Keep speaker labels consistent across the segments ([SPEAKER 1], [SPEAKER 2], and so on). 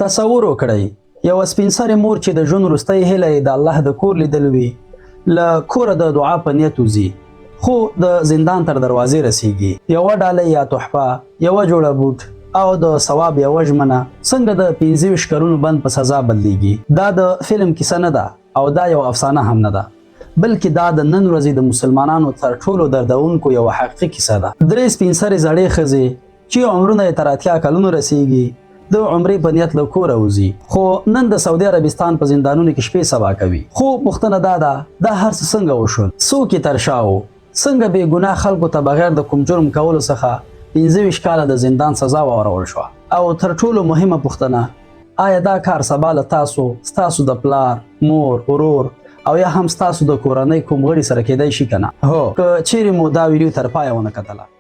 [SPEAKER 1] تصور وکړئ یو سپین سرې مور چې د ژوند وروستۍ هیله یې د الله د کور لیدل وي له کوره د دعا په نیت وځي خو د زندان تر دروازې رسیږي یوه ډالۍ یا تحفه یوه جوړه بوټ او د ثواب یوه ژمنه څنګه د 25 کلونو بند په سزا بدلیږي دا د فلم کیسه نه ده او دا یو افسانه هم نه ده بلکې دا د نن ورځې د مسلمانانو تر ټولو دردونکو یوه حقیقي کیسه ده 3 سپین سرې زړې ښځې چې عمرونه یې تر 80 کلونو رسیږي د عمرې په نیت له کوره وځي خو نن د سعودي عربستان په زندانونو کې شپې سبا کوي خو پوښتنه دا ده دا هر څه څنګه وشول څوک یې تر شا و څنګه بې ګناه خلکو ته بغیر د کوم جرم کولو څخه 25 کاله د زندان سزا واورول شوه او تر ټولو مهمه پوښتنه آیا دا کار سبا له تاسو ستاسو د پلار مور ورور او یا هم ستاسو د کورنۍ کوم غړي سره کېدای شي که نه هو که چیرې مو دا ویډیو تر پایه ونه کتله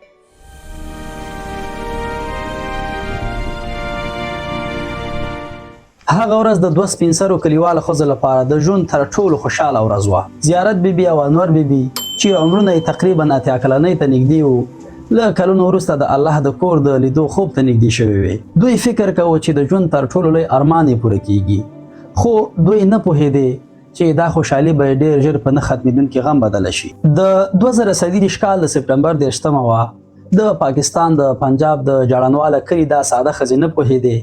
[SPEAKER 1] هغه ورځ د 2 سپین سرو کلیوالو ښځو لپاره د ژوند تر ټولو خوشحاله ورځ وه زیارت بیبي او انور بیبي چې عمرونه یې تقریبا 80 کلنۍ ته نږدې وو له کلونو وروسته د الله د کور د لیدو خوب ته نږدې شوي وي دوی فکر کوه چې د ژوند تر ټولو لوی ارمان یې پوره کیږي خو دوی نه پوهېدې چې دا خوشحالي به ډېر ژر په نه ختمېدونکي غم بدله شي د 2023 کال د سپټمبر 10 وه د پاکستان د پنجاب د جړنواله کلي دا ساده ښځې نه پوهېدې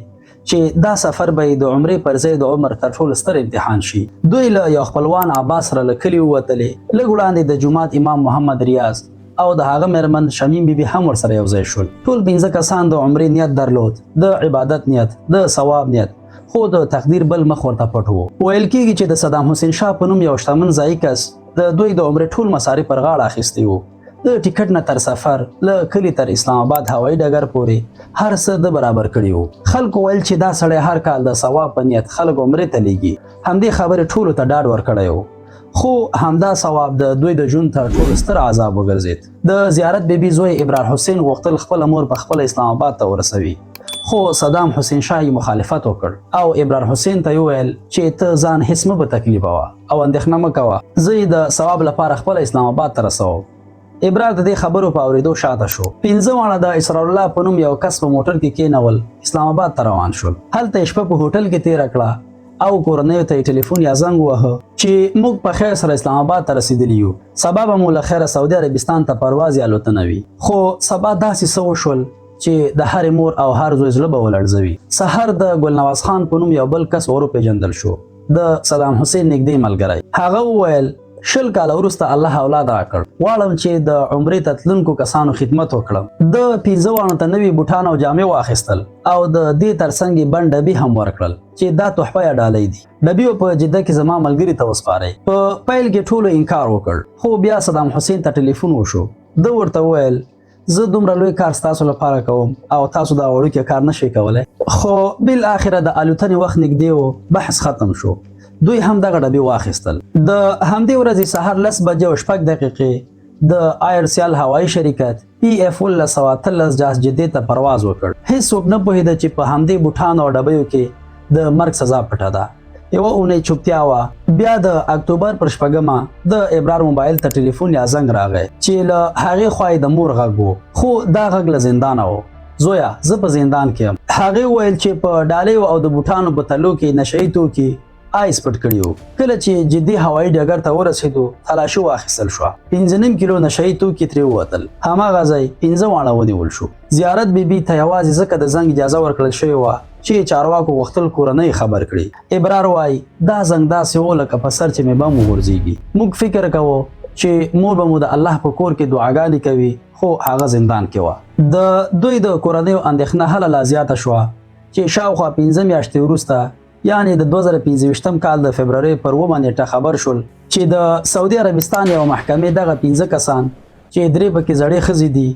[SPEAKER 1] چې دا سفر به د عمرې پر ځای د عمر تر ټولو ستر امتحان شي دوی له یو خپلوان عباس سره له کلي ووتلې لږ وړاندې د جومات امام محمد ریاض او د هغه مېرمن شمیم بیبي هم ورسره یو ځای شول ټول 15 کسان د عمرې نیت درلود د عبادت نیت د ثواب نیت خو د تقدیر بل مخ ورته پټ و ویل کېږي چې د صدام حسین شاه په نوم یو شتمن ځایي کس د دوی د عمرې ټول مصارف پر غاړه اخیستی وو د ټیکټ نه تر سفر له کلي تر اسلام آباد هوایي ډګر پورې هر څه د برابر کړي وو خلکو ویل چې دا سړی هر کال د ثواب په نیت خلک عمرې ته لیږي همدې خبرې ټولو ته ډاډ ورکړی و خو همدا ثواب د دوی د ژوند تر ټولو ستر عذاب وګرځېد د زیارت بیبي زوی ابرار حسین غوښتل خپله مور په خپله اسلام آباد ته ورسوي خو صدام حسین شاه مخالفت وکړ او ابرار حسین ته وویل چې ته ځان هیڅ مه به تکلیفوه او اندېښنه مه کوه زه یې د ثواب لپاره خپله اسلام آباد ته رسوم ابرار د دې خبرو په اورېدو شاته شو 15 واړه د اسرار الله په نوم یو کس په موټر کې کېنول اسلام آباد ته روان شول هلته یې شپه په هوټل کې تېره کړه او کورنیو ته یې ټلیفون یا زنګ ووهه چې موږ په خیر سره اسلام آباد ته رسېدلي یو سبا به مو له خیره سعودي عربستان ته پرواز یا الوتنه وي خو سبا داسې څه وشول چې د هرې مور او هر زوی زړه به ولړزوي سحر د ګلنواز خان په نوم یو بل کس وروپېژندل شو د صدام حسین نږدې ملګری هغه وویل 20 کاله وروسته الله اولاد راکړ غواړم چې د عمرې ته تلونکو کسانو خدمت وکړم د 15 واړو ته نوي بوټان او جامې واخیستل او د دې ترڅنګ یې بند ډبي هم ورکړل چې دا تحفه یا ډالۍ دي ډبي په جده کې زما ملګري ته وسپارئ په پیل کې ټولو انکار وکړ خو بیا صدام حسین ته ټلیفون وشو ده ورته وویل زه دومره لوی کار ستاسو لپاره کوم او تاسو دا وړوکی کار نشئ کولی خو بالاخره د الوتنې وخت نږدې و بحث ختم شو دوی هم دغه ډبې واخیستل د همدې ورځې سهار 10 بجې او 6 دقیقې د آیرسیال هوایي شرکت PF 1913 جاز جدې ته پرواز وکړ هیڅوک نه پوهېده چې په همدې بوټانو او ډبیو کې د مرګ سزا پټه ده یوه اونۍ چوپتیا وه بیا د اکتوبر پر 8 د ابرار موبایل ته ټلیفون یا زنګ راغی چې له هغې خوا یې د مور غږ و خو دا غږ له زندانه و زویه زه په زندان کې یم هغې وویل چې په ډالیو او د بوټانو په تلو کې نشهیي توکي آیس پټ کړي وو کله چې جدي هوایي ډګر ته ورسېدو تلاشي واخیستل شوه 5.5 کیلو نشهیي توکي ترې ووتل هماغه ځای 15 واړه ونیول شو زیارت بیبي ته یوازې ځکه د زنګ اجازه ورکړل شوې وه چې چارواکو غوښتل کورنۍ خبر کړي ابرار وایي دا زنګ داسې و لکه په سر چې مې بم وغورځېږي موږ فکر کوو چې مور به مو د الله په کور کې دعاګانې کوي خو هغه زندان کې وه د دوی د کورنیو اندېښنه هله لا زیاته شوه چې شاوخوا 15 میاشتې وروسته یعنی د 2025 کال د فبرورۍ پر 9 نیټه خبر شول چې د سعودي عربستان یو محکمې دغه 15 کسان چې 3 پکې زړې ښځې دي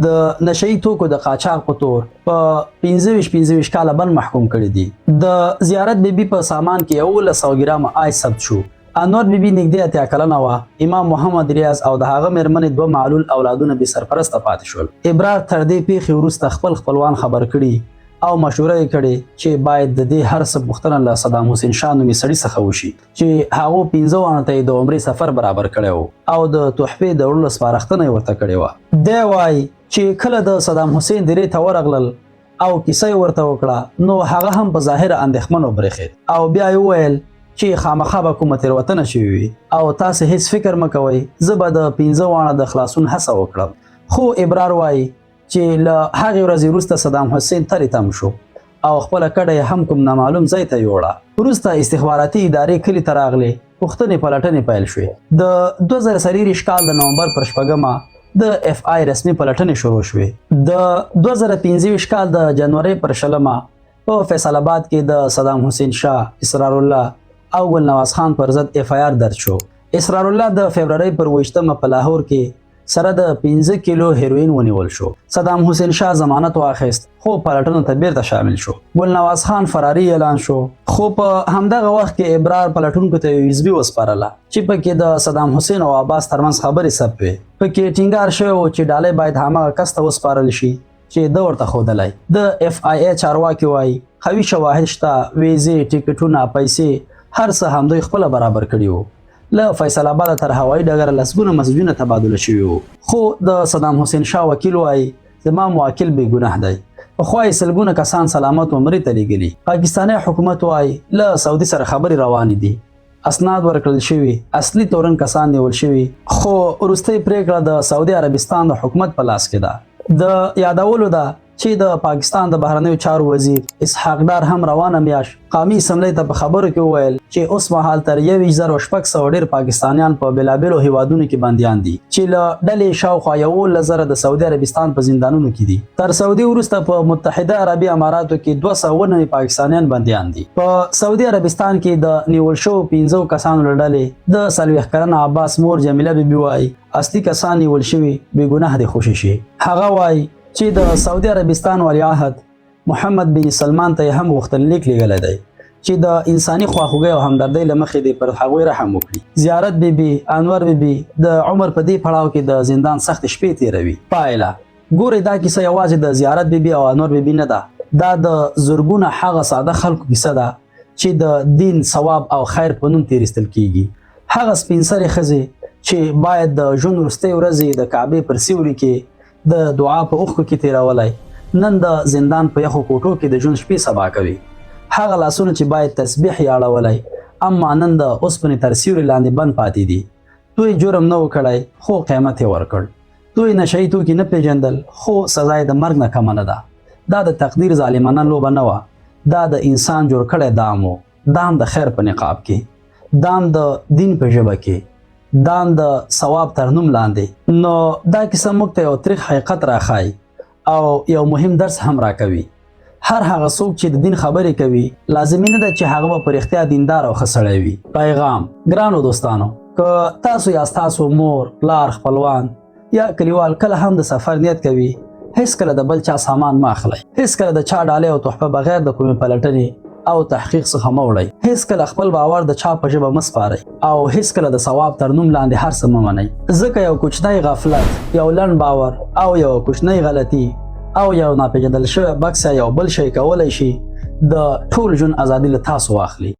[SPEAKER 1] د نشهیي توکو د قاچاق په تور په 25 کاله بند محکوم کړي دي د زیارت بیبي په سامان کې 1100 ګرامه آیس ثبت شو انور بیبي نږدې 80 کلنه وه امام محمد ریاض او د هغه مېرمنې 2 معلول اولادونه بې سرپرسته پاتې شول ابرار تر دې پیښې وروسته خپلوان خبر کړي او مشوره یې کړې چې باید د دې هر څه پوښتنه له صدام حسین شاه نومي سړي څخه وشي چې هغو 15 واړو ته یې د عمرې سفر برابر کړی و او د تحفې د وړلو سپارښتنه یې ورته کړې وه دی وایي چې کله د صدام حسین درې ته ورغلل او کیسه یې ورته وکړه نو هغه هم په ظاهره اندېښمن وبرېښېد او بیا یې وویل چې خامخا به کومه تېروتنه شوې وي او تاسې هیڅ فکر مه کوئ زه به د 15 واړه د خلاصون هڅه وکړم خو ابرار وایي چې له هغې ورځې وروسته صدام حسین ترې تم شو او خپله کډه یې هم کوم نامعلوم ځای ته یوړه وروسته استخباراتي ادارې کلي ته راغلې پوښتنې پلټنې پیل شوې د 2023 کال د نومبر پر 6 د اف آی رسمي پلټنې شروع شوې د 2025 کال د جنوري پر 20 په فیصل آباد کې د صدام حسین شاه اسرار الله او ګل نواز خان پر ضد اف آی آر درج شو اسرار الله د فبرवरी پر 28 په لاهور کې سره د 15 کیلو هیروین ونیول شو صدام حسین شاه ضمانت واخیست خو پلټنو ته بیرته شامل شو ګل نواز خان فراری اعلان شو خو په همدغه وخت کې ابرار پلټونکو ته حزبي وسپارله چې پکې د صدام حسین او عباس ترمنځ خبرې ثبت وې پکې ټینګار شوی و چې ډالۍ باید هماغه کس ته وسپارل شي چې د ورته ښودلی د اف آی ای چارواکي وایي قوي شواهد شته ویزې ټیکټونه پیسې هر څه همدوی خپله برابر کړي وو له فیصل آباد تر هوایي ډګره لسګونه مسجونه تبادله شوي وو خو د صدام حسین شاه وکیل وایي زما موکل بې ګناه دی پخوا یې سلګونه کسان سلامت عمرې ته لیږلي پاکستاني حکومت وایي له سعودي سره خبرې روانې دي اسناد ورکړل شوي اصلي تورن کسان نیول شوي خو وروستۍ پریکړه د سعودي عربستان د حکومت په لاس کې ده د یادولو ده چې د پاکستان د بهرنیو چارو وزیر اسحاق ډار هم روانه میاشت قومي اسمبلۍ ته په خبرو کې وویل چې اوس مهال تر 21,600 ډېر پاکستانیان په بېلابېلو هیوادونو کې بندیان دي چې له ډلې شاوخوا 11,000 د سعودي عربستان په زندانونو کې دي تر سعودي وروسته په متحده عربي اماراتو کې 209 پاکستانیان بندیان دي په سعودي عربستان کې د نیول شوو 15 کسانو له ډلې د 40 کلنه عباس مور جمیله بیبي وایي اصلي کسان نیول شوي بې ګناه دي خوشي شي هغه وایي چې د سعودي عربستان ولیعهد محمد بن سلمان ته هم غوښتنلیک لیږلی دی چې د انساني خواخوږۍ او همدردۍ له مخې دې پر هغوی رحم وکړي زیارت بیبي انور بیبي د عمر په دې پړاو کې د زندان سخت شپې تېروي پایله ګورئ دا کیسه یوازې د زیارت بیبي او انور بیبي نه ده دا د زرګونه هغه ساده خلکو کیسه ده چې د دین ثواب او خیر په نوم تېرېستل کیږي هغه سپین سرې ښځې چې باید د ژوند وروستۍ ورځې د کعبې پر سیوري کې د دعا په اوښکو کې تیرولی نن د زندان په یخو کوټو کې د ژوند شپې سبا کوي هغه لاسونه چې باید تسبیح یې اړولی اما نن د اوسپنې تر سیوري لاندې بند پاتې دي دوی جرم نه و کړی خو قیمت یې ورکړ دوی نشهیي توکي نه پیژندل خو سزا یې د مرګ نه کمه نه ده دا د تقدیر ظالمانه لوبه نه وه دا د انسان جوړ کړی دام و دام د خیر په نقاب کې دام د دین په ژبه کې دام د ثواب تر نوم لاندې نو دا کیسه موږ ته یو تریخ حقیقت راښایي او یو مهم درس هم راکوي هر هغه څوک چې د دین خبرې کوي لازمي نه ده چې هغه به په رښتیا دیندار او ښه سړی وي پیغام ګرانو دوستانو که تاسو یا ستاسو مور پلار خپلوان یا کلیوال کله هم د سفر نیت کوي هیڅکله د بل چا سامان مه اخلئ هیڅکله د چا ډالۍ او تحفه بغیر د کومې پلټنې او تحقیق څخه مه وړئ هیڅکله خپل باور د چا په ژبه مه سپارئ او هیڅکله د ثواب تر نوم لاندې هر څه مه منئ ځکه یو کوچنی غفلت یو لنډ باور او یو کوچنی غلطي او یو ناپېژندل شوی بکس یو بل شی کولی شي د ټول ژوند ازادي له تاسو واخلي